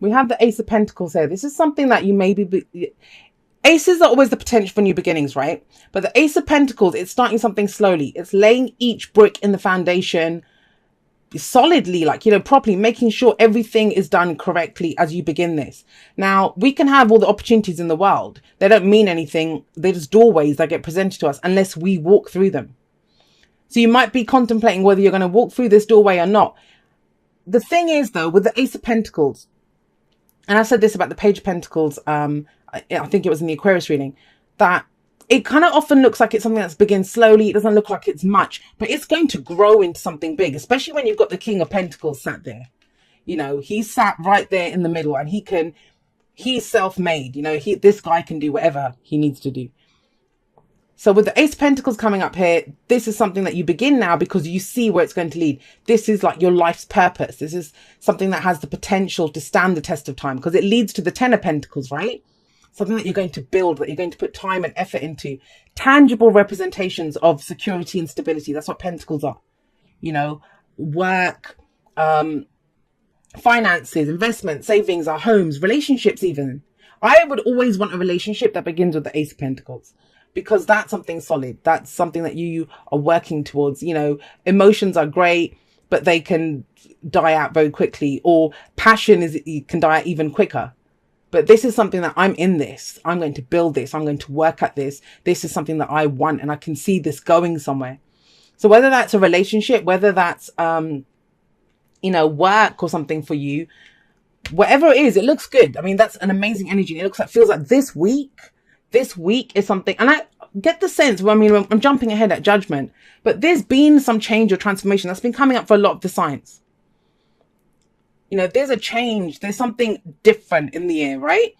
We have the Ace of Pentacles here. This is something that you maybe... Aces are always the potential for new beginnings, right? But the Ace of Pentacles, it's starting something slowly. It's laying each brick in the foundation solidly, like, you know, properly, making sure everything is done correctly as you begin this. Now, we can have all the opportunities in the world. They don't mean anything. They're just doorways that get presented to us unless we walk through them. So you might be contemplating whether you're going to walk through this doorway or not. The thing is, though, with the Ace of Pentacles, and I said this about the Page of Pentacles, I think it was in the Aquarius reading, that it kind of often looks like it's something that's begins slowly. It doesn't look like it's much, but it's going to grow into something big, especially when you've got the King of Pentacles sat there. You know, he's sat right there in the middle, and he's self-made. You know, this guy can do whatever he needs to do. So with the Ace of Pentacles coming up here, this is something that you begin now because you see where it's going to lead. This is like your life's purpose. This is something that has the potential to stand the test of time because it leads to the Ten of Pentacles, right? Something that you're going to build, that you're going to put time and effort into. Tangible representations of security and stability. That's what Pentacles are. You know, work, finances, investment, savings, our homes, relationships even. I would always want a relationship that begins with the Ace of Pentacles, because that's something solid. That's something that you are working towards. You know, emotions are great, but they can die out very quickly, or passion can die out even quicker. But this is something that I'm in this. I'm going to build this. I'm going to work at this. This is something that I want, and I can see this going somewhere. So whether that's a relationship, whether that's, you know, work or something for you, whatever it is, it looks good. I mean, that's an amazing energy. It feels like this week is something, and I get the sense, well, I mean, I'm jumping ahead at judgment, but there's been some change or transformation that's been coming up for a lot of the signs. You know, there's a change. There's something different in the air, right?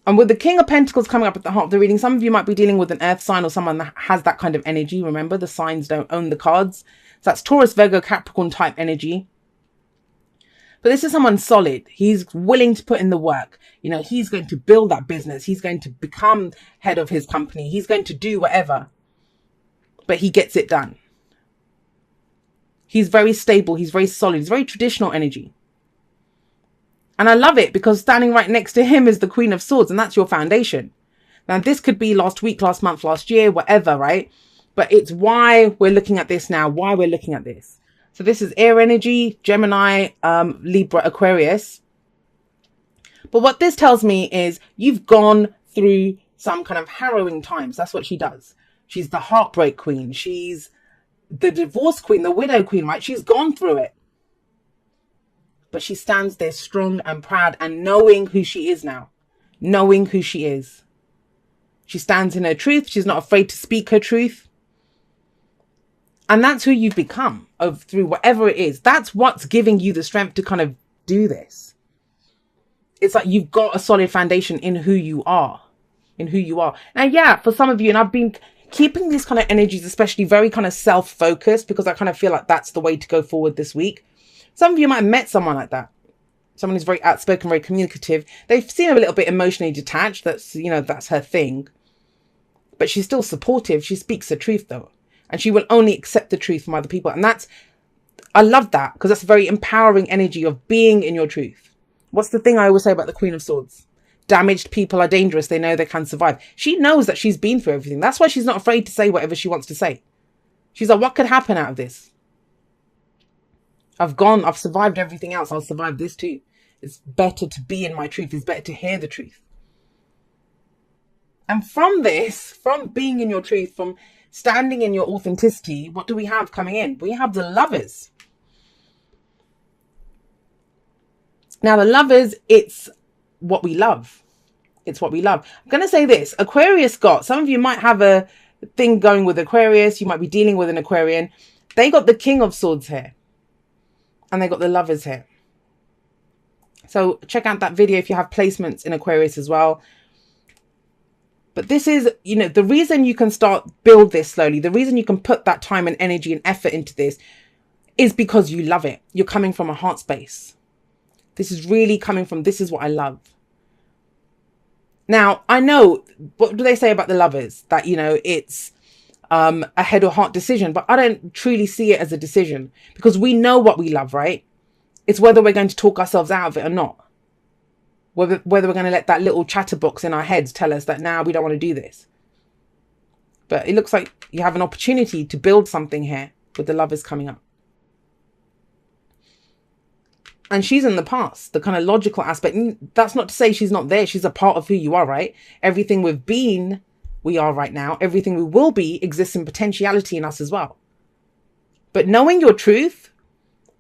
And with the King of Pentacles coming up at the heart of the reading, some of you might be dealing with an earth sign or someone that has that kind of energy. Remember, the signs don't own the cards. So that's Taurus, Virgo, Capricorn type energy. But this is someone solid. He's willing to put in the work. You know, he's going to build that business. He's going to become head of his company. He's going to do whatever. But he gets it done. He's very stable. He's very solid. He's very traditional energy. And I love it because standing right next to him is the Queen of Swords, and that's your foundation. Now, this could be last week, last month, last year, whatever, right? But it's why we're looking at this now, why we're looking at this. So this is air energy, Gemini, Libra, Aquarius. But what this tells me is you've gone through some kind of harrowing times. That's what she does. She's the heartbreak queen. She's the divorce queen, the widow queen, right? She's gone through it. But she stands there strong and proud and knowing who she is now. Knowing who she is. She stands in her truth. She's not afraid to speak her truth. And that's who you've become through whatever it is. That's what's giving you the strength to kind of do this. It's like you've got a solid foundation in who you are. In who you are. Now, yeah, for some of you, and I've been keeping these kind of energies, especially very kind of self-focused, because I kind of feel like that's the way to go forward this week. Some of you might have met someone like that. Someone who's very outspoken, very communicative. They seem a little bit emotionally detached. That's, you know, that's her thing. But she's still supportive. She speaks the truth, though. And she will only accept the truth from other people. And that's, I love that, because that's a very empowering energy of being in your truth. What's the thing I always say about the Queen of Swords? Damaged people are dangerous. They know they can survive. She knows that she's been through everything. That's why she's not afraid to say whatever she wants to say. She's like, what could happen out of this? I've survived everything else. I'll survive this too. It's better to be in my truth. It's better to hear the truth. And from this, from being in your truth, from standing in your authenticity, what do we have coming in? We have the Lovers. Now, the Lovers, it's what we love. It's what we love. I'm going to say this. Aquarius some of you might have a thing going with Aquarius. You might be dealing with an Aquarian. They got the King of Swords here. And they got the Lovers here. So check out that video if you have placements in Aquarius as well. But this is, you know, the reason you can build this slowly, the reason you can put that time and energy and effort into this is because you love it. You're coming from a heart space. This is really coming from, this is what I love. Now, I know, what do they say about the Lovers? That, you know, it's a head or heart decision, but I don't truly see it as a decision because we know what we love, right? It's whether we're going to talk ourselves out of it or not. whether we're going to let that little chatterbox in our heads tell us that now we don't want to do this. But it looks like you have an opportunity to build something here with the Lovers coming up. And she's in the past, the kind of logical aspect. And that's not to say she's not there. She's a part of who you are, right? Everything we've been, we are right now. Everything we will be exists in potentiality in us as well. But knowing your truth,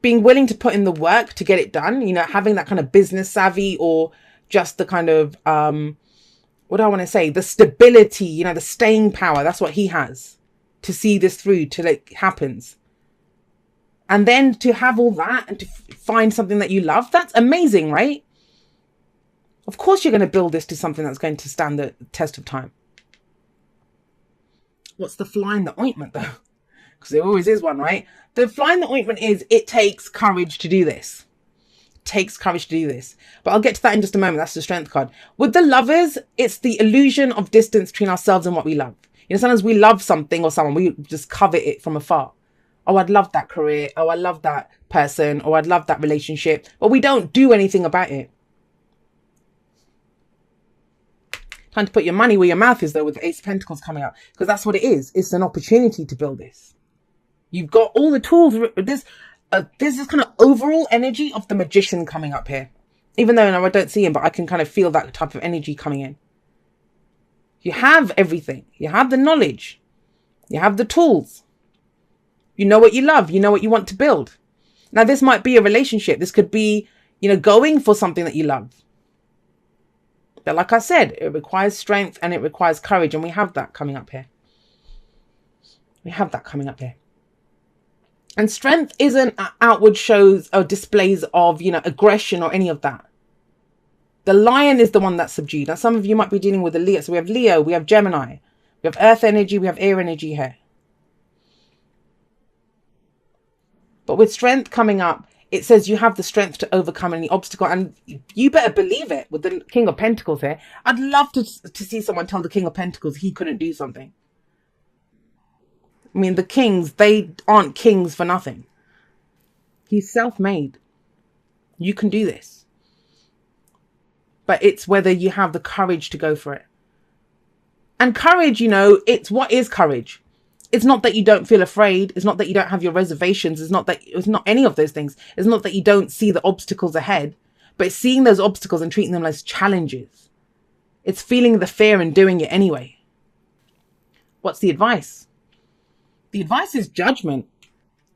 being willing to put in the work to get it done, you know, having that kind of business savvy, or just the kind of, what do I want to say? The stability, you know, the staying power. That's what he has to see this through till it happens. And then to have all that and to find something that you love, that's amazing, right? Of course, you're going to build this to something that's going to stand the test of time. What's the fly in the ointment, though? Because there always is one, right? The fly in the ointment is it takes courage to do this. It takes courage to do this. But I'll get to that in just a moment. That's the Strength card. With the Lovers, it's the illusion of distance between ourselves and what we love. You know, sometimes we love something or someone, we just covet it from afar. Oh, I'd love that career. Oh, I love that person. Or I'd love that relationship. But we don't do anything about it. Time to put your money where your mouth is, though, with the Ace of Pentacles coming up. Because that's what it is. It's an opportunity to build this. You've got all the tools. There's this kind of overall energy of the Magician coming up here. Even though I don't see him, but I can kind of feel that type of energy coming in. You have everything. You have the knowledge. You have the tools. You know what you love. You know what you want to build. Now, this might be a relationship. This could be, you know, going for something that you love. But like I said, it requires strength and it requires courage. And we have that coming up here. We have that coming up here. And strength isn't outward shows or displays of, you know, aggression or any of that. The Lion is the one that's subdued. Now, some of you might be dealing with a Leo. So we have Leo, we have Gemini, we have Earth energy, we have air energy here. But with strength coming up, it says you have the strength to overcome any obstacle. And you better believe it with the King of Pentacles here. I'd love to see someone tell the King of Pentacles he couldn't do something. I mean, the kings, they aren't kings for nothing. He's self-made. You can do this. But it's whether you have the courage to go for it. And courage, you know, it's what is courage? It's not that you don't feel afraid. It's not that you don't have your reservations. It's not any of those things. It's not that you don't see the obstacles ahead, but it's seeing those obstacles and treating them as challenges. It's feeling the fear and doing it anyway. What's the advice? The advice is judgment.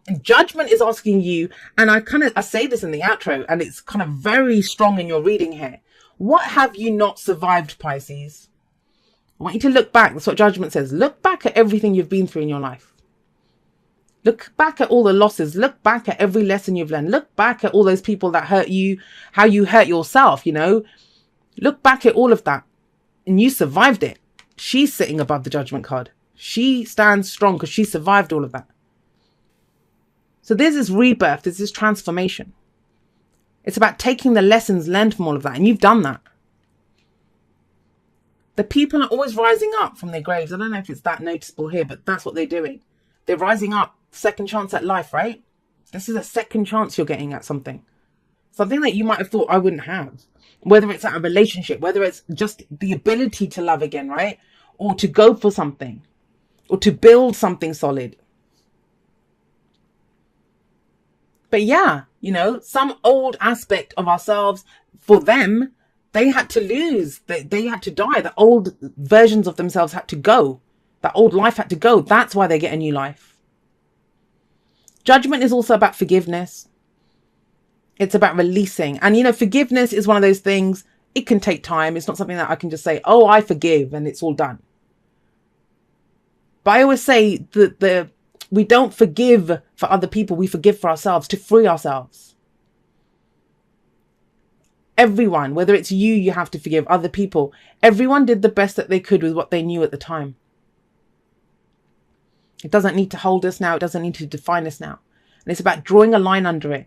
And judgment is asking you, and I say this in the outro, and it's kind of very strong in your reading here. What have you not survived, Pisces? I want you to look back. That's what judgment says. Look back at everything you've been through in your life. Look back at all the losses. Look back at every lesson you've learned. Look back at all those people that hurt you, how you hurt yourself, you know. Look back at all of that. And you survived it. She's sitting above the Judgment card. She stands strong because she survived all of that. So there's this rebirth. There's this transformation. It's about taking the lessons learned from all of that. And you've done that. The people are always rising up from their graves. I don't know if it's that noticeable here, but that's what they're doing. They're rising up. Second chance at life, right? This is a second chance you're getting at something. Something that you might have thought I wouldn't have. Whether it's at a relationship, whether it's just the ability to love again, right? Or to go for something. Or to build something solid. But yeah, you know, some old aspect of ourselves, for them, they had to lose. They had to die. The old versions of themselves had to go. That old life had to go. That's why they get a new life. Judgment is also about forgiveness. It's about releasing. And, you know, forgiveness is one of those things. It can take time. It's not something that I can just say, oh, I forgive and it's all done. But I always say that we don't forgive for other people. We forgive for ourselves to free ourselves. Everyone, whether it's you have to forgive other people. Everyone did the best that they could with what they knew at the time. It doesn't need to hold us now. It doesn't need to define us now. And it's about drawing a line under it.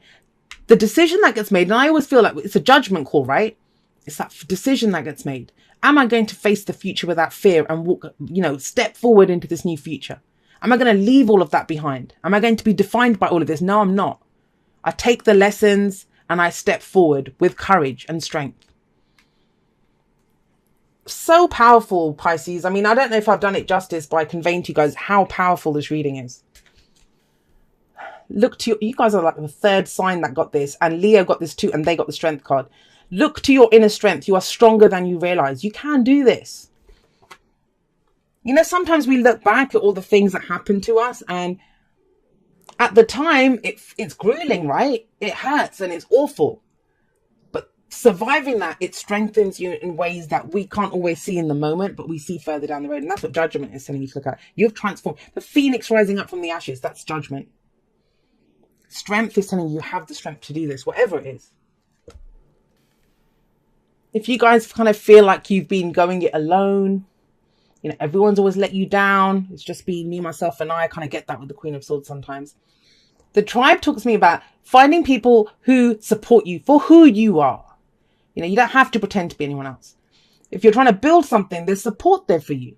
The decision that gets made, and I always feel like it's a judgment call, right? It's that decision that gets made. Am I going to face the future without fear and walk, you know, step forward into this new future? Am I going to leave all of that behind? Am I going to be defined by all of this? No, I'm not. I take the lessons and I step forward with courage and strength. So powerful, Pisces. I mean, I don't know if I've done it justice by conveying to you guys how powerful this reading is. Look to you guys are like the third sign that got this, and Leo got this too, and they got the strength card. Look to your inner strength. You are stronger than you realize. You can do this. You know, sometimes we look back at all the things that happened to us, and at the time it's grueling, right? It hurts and it's awful. But surviving that, it strengthens you in ways that we can't always see in the moment, but we see further down the road. And that's what judgment is telling you to look at. You've transformed. The phoenix rising up from the ashes, that's judgment. Strength is telling you have the strength to do this, whatever it is. If you guys kind of feel like you've been going it alone, you know, everyone's always let you down. It's just been me, myself, and I kind of get that with the Queen of Swords sometimes. The tribe talks to me about finding people who support you for who you are. You know, you don't have to pretend to be anyone else. If you're trying to build something, there's support there for you.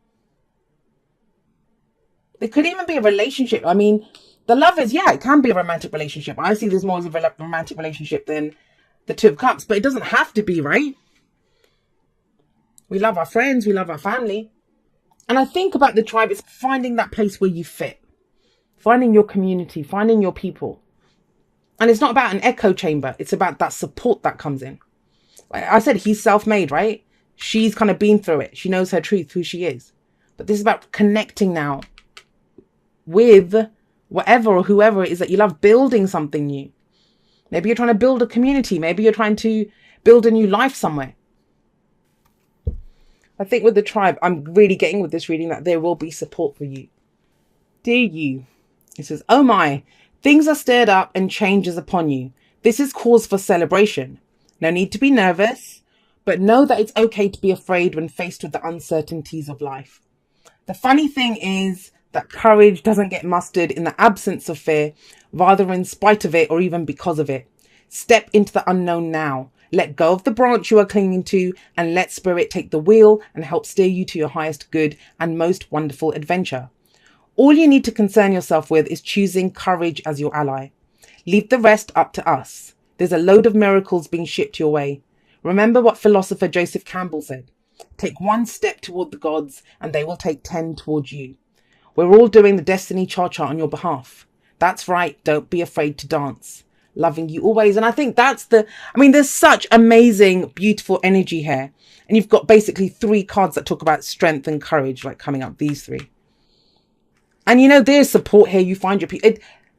There could even be a relationship. I mean, the lovers, yeah, it can be a romantic relationship. I see this more as a romantic relationship than the Two of Cups, but it doesn't have to be, right? We love our friends, we love our family. And I think about the tribe, it's finding that place where you fit. Finding your community, finding your people. And it's not about an echo chamber. It's about that support that comes in. Like I said, he's self-made, right? She's kind of been through it. She knows her truth, who she is. But this is about connecting now with whatever or whoever it is that you love, building something new. Maybe you're trying to build a community. Maybe you're trying to build a new life somewhere. I think with the tribe, I'm really getting with this reading that there will be support for you. Dear you, it says, oh my, things are stirred up and change is upon you. This is cause for celebration. No need to be nervous, but know that it's okay to be afraid when faced with the uncertainties of life. The funny thing is that courage doesn't get mustered in the absence of fear, rather in spite of it or even because of it. Step into the unknown now. Let go of the branch you are clinging to and let spirit take the wheel and help steer you to your highest good and most wonderful adventure. All you need to concern yourself with is choosing courage as your ally. Leave the rest up to us. There's a load of miracles being shipped your way. Remember what philosopher Joseph Campbell said. Take one step toward the gods and they will take 10 towards you. We're all doing the destiny cha-cha on your behalf. That's right. Don't be afraid to dance. Loving you always. And I think that's there's such amazing, beautiful energy here. And you've got basically 3 cards that talk about strength and courage, like coming up, these 3. And you know, there's support here. You find your people.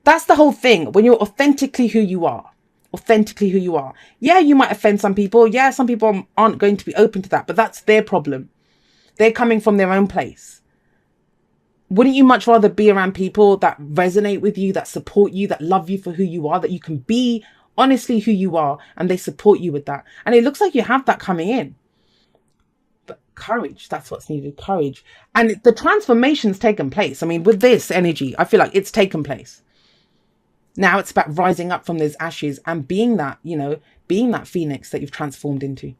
That's the whole thing. When you're authentically who you are. Authentically who you are. Yeah, you might offend some people. Yeah, some people aren't going to be open to that. But that's their problem. They're coming from their own place. Wouldn't you much rather be around people that resonate with you, that support you, that love you for who you are, that you can be honestly who you are, and they support you with that? And it looks like you have that coming in. But courage, that's what's needed, courage. And the transformation's taken place. I mean, with this energy, I feel like it's taken place. Now it's about rising up from those ashes and being that, you know, being that phoenix that you've transformed into.